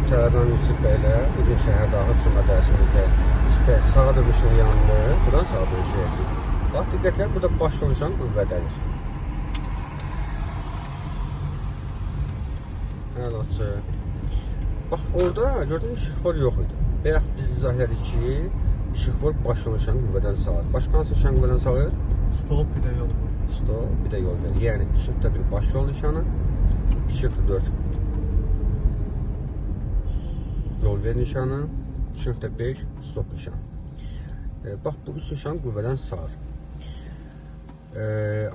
Tələbən Yusuf bəylə bugün şəhər daxil sürmə dərsimizdə sağa dönüşün yanında, buradan sağa dönüşəcəyik. Bax, diqqətlə, burada baş oluşan qüvvədədir. Əlaqə. Bax, orada gördüyün işıqfor yox idi. Bəyək biz izah elədik ki, işıqfor baş oluşan qüvvədən sağır. Başqa hansı işən qüvvədən sağır? Stop, bir də yol. Stop, bir də yol verir. Yəni, 2.1 baş yol nişanı, 2.4 yol ver nişanı, 2.5 stop nişanı. Bax, bu üç nişan qüvvədən sağır.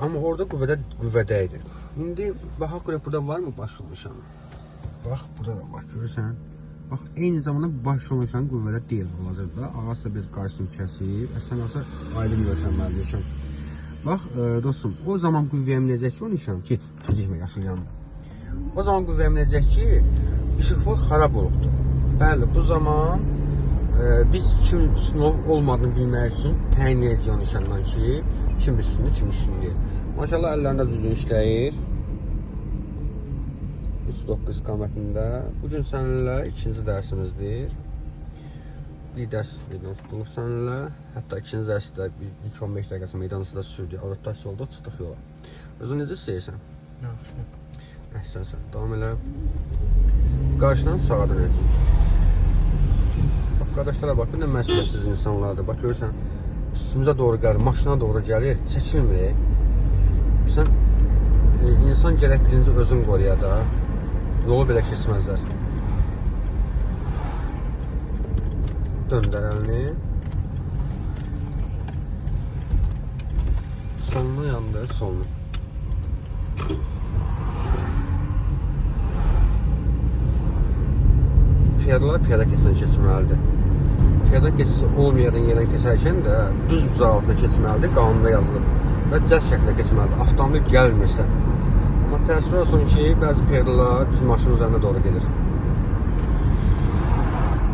Amma orada qüvvədə idi. İndi, baxaq görə burada var mı baş yol nişanı? Bax, burada da var, görürsən. Bax, eyni zamanda baş yol nişanı qüvvədə deyil olacaqda. Ağaçsa biz qarşısını kəsir, əslən olsa aydın görsənməli nişan. Bax, dostum, o zaman qüvvəyə minəcək ki, o nişan, git, tüzükmə, yaşıl yanma. O zaman qüvvəyə minəcək ki, işıqfor xarab olubdur. Bəli, bu zaman biz kim üstünün olmadığını bilmək üçün təyin edəcək o nişandan ki, kim üstünü, kim üstünü deyil. Maşallah, əllərində düzgün işləyir. 3.9 istiqamətində. Bugün səninlə ikinci dərsimizdir. Bir dərs tutulub səninlə. Hətta ikinci dərsdə 15 dəqiqəsi meydanısında sürdük. Adaptasiya olduq, çıxdıq yola. Özün necə istəyirsən? Yaxşı. Əhsənsən, davam elə. Qarşıdan sağa dönəcəyik. Bax, qardaşlara bax, bir də məsuliyyətsiz insanlardır. Bax, görürsən, üstümüzə doğru gəlir, maşına doğru gəlir, çəkilmir. Sən, insan gərək birinci özün qoruya da, yolu belə keçməzlər. Döndər əlini. Solunu yandır, solunu. Piyadalar piyada keçsən keçməlidir. Piyada keçisi olmayan yerdən keçərkən də düz buzağı altına keçməlidir, qanunda yazılıb. Və cəld şəkildə keçməlidir, avtomobil gəlmirsə. Amma təəssüf olsun ki, bəzi piyadalar düz maşının üzərində doğru gedir.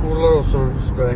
Uğurlar olsun, Üsküdar.